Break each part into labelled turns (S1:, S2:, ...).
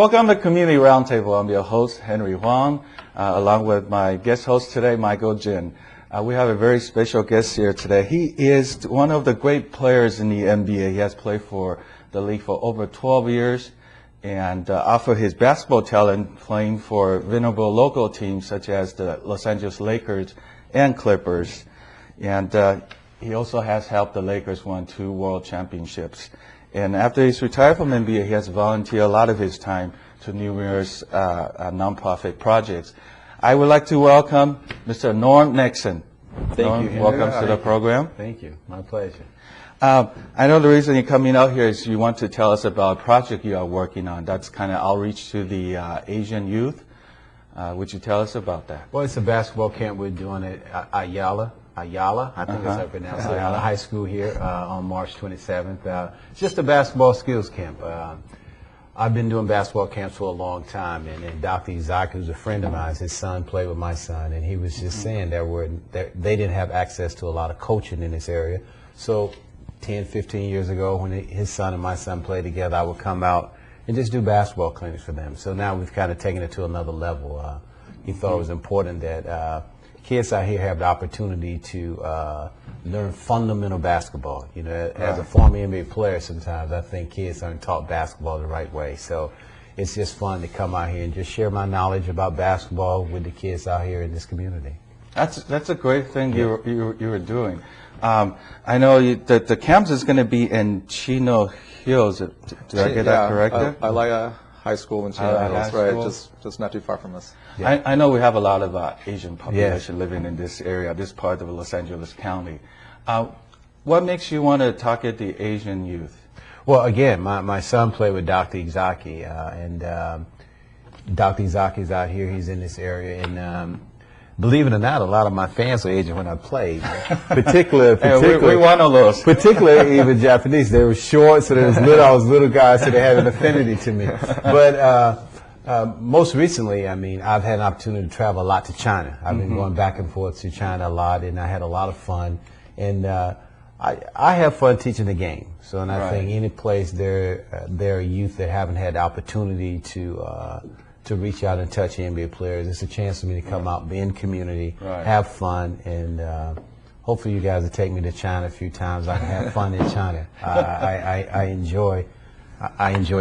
S1: Welcome to Community Roundtable. I'm your host, Henry Huang, along with my guest host today, Michael Jin. We have a very special guest here today. He is one of the great players in the NBA. He has played for the league for over 12 years and offered his basketball talent playing for venerable local teams such as the Los Angeles Lakers and Clippers. And he also has helped the Lakers win 2 world championships. And after he's retired from NBA, he has volunteered a lot of his time to numerous nonprofit projects. I would like to welcome Mr. Norm Nixon.
S2: Thank you, Henry.
S1: Welcome to the program.
S2: Thank you. My pleasure.
S1: I know the reason you're coming out here is you want to tell us about a project you are working on. That's kind of outreach to the Asian youth. Would you tell us about that?
S2: Well, it's a basketball camp we're doing at Ayala, I think that's how I pronounce it, Ayala High School here on March 27th. It's just a basketball skills camp. I've been doing basketball camps for a long time, and Dr. Izaki, who's a friend of mine, his son played with my son, and he was just saying they didn't have access to a lot of coaching in this area. So 10, 15 years ago, when his son and my son played together, I would come out and just do basketball clinics for them. So now we've kind of taken it to another level. He thought it was important that kids out here have the opportunity to learn fundamental basketball. You know, as a former NBA player, sometimes I think kids aren't taught basketball the right way. So it's just fun to come out here and just share my knowledge about basketball with the kids out here in this community.
S1: That's a great thing you were doing. I know that the campus is going to be in Chino Hills. Did I get that correct?
S3: Alaya High School in Chino Hills, right? Just not too far from us.
S1: Yeah. I know we have a lot of Asian population living in this area, this part of Los Angeles County. What makes you want to target the Asian youth?
S2: Well, again, my son played with Dr. Izaki, and Dr. Izaki's out here. He's in this area, and believe it or not, a lot of my fans were Asian when I played.
S1: We want all those.
S2: Particularly even Japanese. They were short, so I was little guys, so they had an affinity to me. But most recently, I mean, I've had an opportunity to travel a lot to China. I've been going back and forth to China a lot, and I had a lot of fun. And I have fun teaching the game. So, and I think any place there are youth that haven't had the opportunity to reach out and touch NBA players. It's a chance for me to come out, be in community, have fun, and hopefully you guys will take me to China a few times. I can have fun in China. I enjoy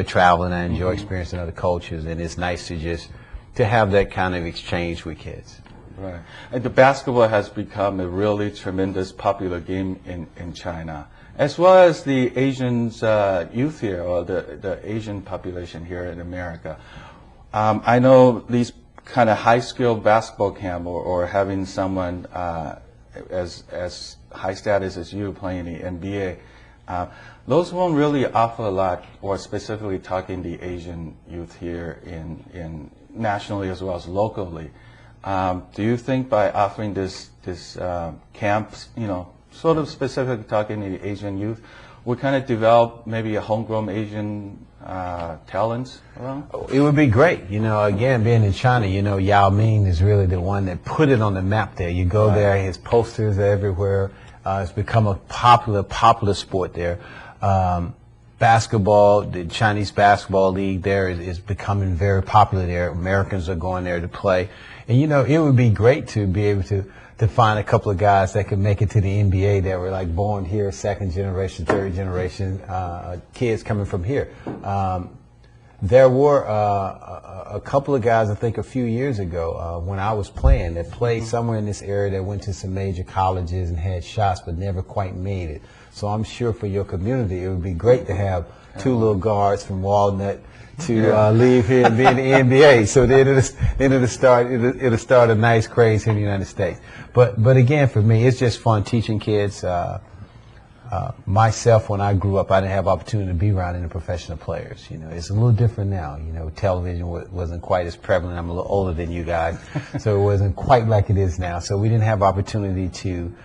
S2: traveling. I enjoy experiencing other cultures, and it's nice to have that kind of exchange with kids.
S1: Right. And the basketball has become a really tremendous popular game in China, as well as the Asians youth here, or the Asian population here in America. I know these kind of high-skill basketball camp or having someone as high status as you playing the NBA, those won't really offer a lot, or specifically talking the Asian youth here in nationally as well as locally. Do you think by offering this camps, sort of specifically talking to the Asian youth, we kind of develop maybe a homegrown Asian talents around?
S2: It would be great. Again, being in China, Yao Ming is really the one that put it on the map there. You go there, his posters are everywhere. It's become a popular sport there. Basketball, the Chinese Basketball League there is becoming very popular there. Americans are going there to play. And, it would be great to be able to find a couple of guys that could make it to the NBA that were like born here, second generation, third generation, kids coming from here. There were a couple of guys, I think a few years ago, when I was playing, that played somewhere in this area, that went to some major colleges and had shots but never quite made it. So I'm sure for your community, it would be great to have 2 little guards from Walnut to leave here and be in the NBA. So then it'll start a nice craze here in the United States. But again, for me, it's just fun teaching kids. Myself, when I grew up, I didn't have opportunity to be around any professional players. It's a little different now. Television wasn't quite as prevalent. I'm a little older than you guys, so it wasn't quite like it is now. So we didn't have opportunity to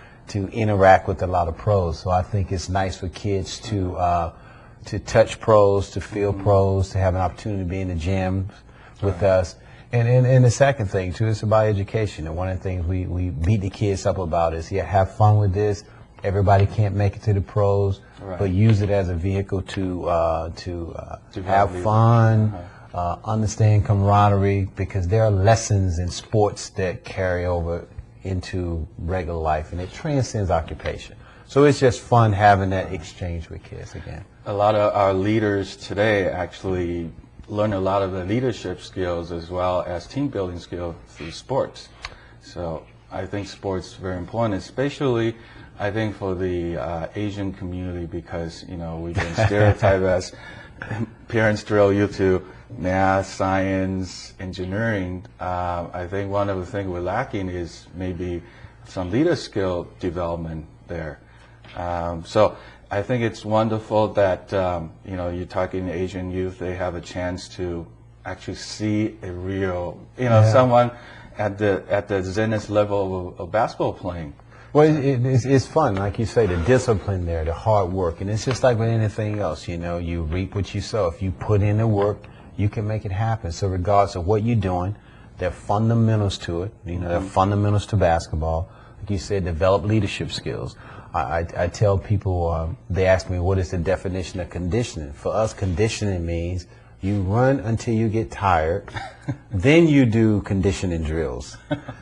S2: interact with a lot of pros. So I think it's nice for kids to touch pros, to feel pros, to have an opportunity to be in the gym with us. And the second thing, too, is about education. And one of the things we beat the kids up about is, have fun with this. Everybody can't make it to the pros, but use it as a vehicle to have fun, understand camaraderie, because there are lessons in sports that carry over into regular life, and it transcends occupation. So it's just fun having that exchange with kids again.
S1: A lot of our leaders today actually learn a lot of the leadership skills as well as team building skills through sports. So I think sports is very important, especially I think for the Asian community, because we've been stereotyped as parents drill you to math, science, engineering. I think one of the things we're lacking is maybe some leader skill development there. So I think it's wonderful that you're talking to Asian youth. They have a chance to actually see a real, someone at the zenith level of basketball playing.
S2: Well, it's fun, like you say, the discipline there, the hard work, and it's just like with anything else. You reap what you sow. If you put in the work, you can make it happen. So regardless of what you're doing, there are fundamentals to it. There are fundamentals to basketball. Like you said, develop leadership skills. I tell people, they ask me, what is the definition of conditioning? For us, conditioning means you run until you get tired, then you do conditioning drills.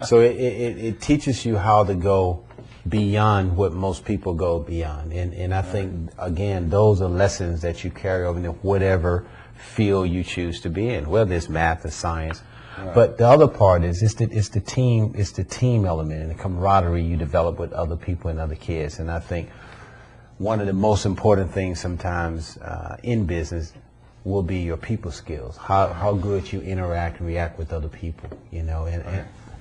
S2: So it teaches you how to go beyond what most people go beyond. And I think, again, those are lessons that you carry over into whatever field you choose to be in, whether it's math or science. Right. But the other part is it's the team element and the camaraderie you develop with other people and other kids. And I think one of the most important things sometimes in business will be your people skills, how good you interact and react with other people,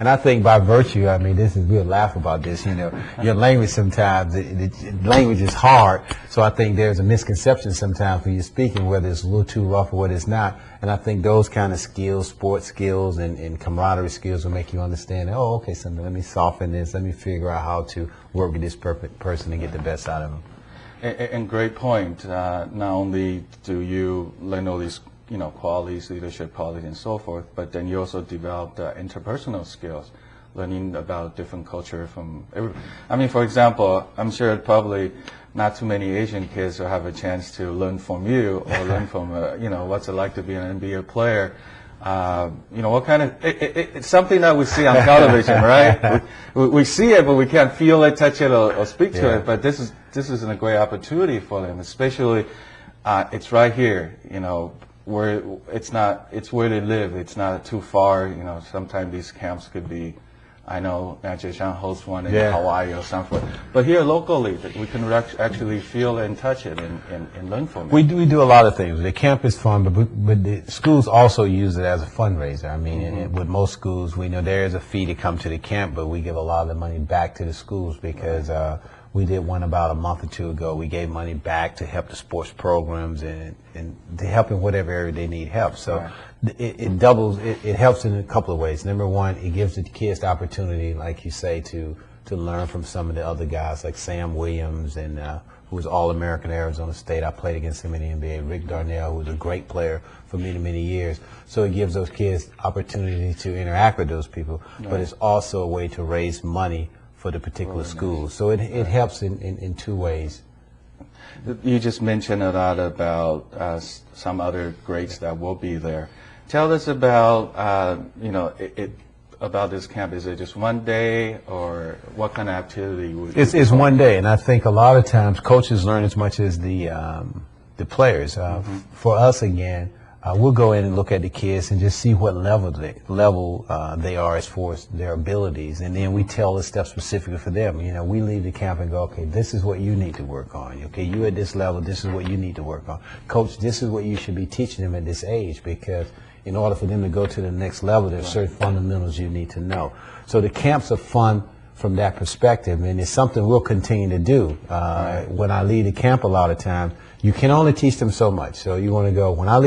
S2: and I think by virtue, we'll laugh about this, your language sometimes, the language is hard, so I think there's a misconception sometimes when you're speaking, whether it's a little too rough or whether it's not, and I think those kind of skills, sports skills and camaraderie skills will make you understand, oh, okay, so let me soften this, let me figure out how to work with this perfect person and get the best out of them.
S1: And great point. Not only do you learn all these qualities, leadership qualities and so forth, but then you also develop the interpersonal skills, learning about different culture from for example, I'm sure probably not too many Asian kids will have a chance to learn from you or learn from, what's it like to be an NBA player. What kind of, it's something that we see on television, right? We see it, but we can't feel it, touch it, or speak to it. But this is a great opportunity for them, especially, it's right here, where it's where they live. It's not too far, sometimes these camps could be, I know Nanjing hosts one in Hawaii or something, but here locally, we can actually feel and touch it and learn from it.
S2: We do a lot of things. The camp is fun, but the schools also use it as a fundraiser. And with most schools, we know there is a fee to come to the camp, but we give a lot of the money back to the schools because we did one about a month or two ago. We gave money back to help the sports programs and to help in whatever area they need help. So it doubles. It helps in a couple of ways. Number one, it gives the kids the opportunity, like you say, to learn from some of the other guys like Sam Williams and who was All-American Arizona State. I played against him in the NBA. Rick Darnell, who was a great player for many, many years. So it gives those kids opportunity to interact with those people. But it's also a way to raise money for the particular school. So it helps in two ways.
S1: You just mentioned a lot about some other greats that will be there. Tell us about about this camp. Is it just one day, or what kind of activity would
S2: it's one day, and I think a lot of times coaches learn as much as the players. For us, again, we'll go in and look at the kids and just see what level they are as far as their abilities, and then we tell the steps specifically for them. We leave the camp and go, okay, this is what you need to work on. Okay, you at this level, this is what you need to work on. Coach, this is what you should be teaching them at this age, because in order for them to go to the next level, there's certain fundamentals you need to know. So the camps are fun from that perspective, and it's something we'll continue to do. When I lead the camp, a lot of times, you can only teach them so much. So you want to go, when I lead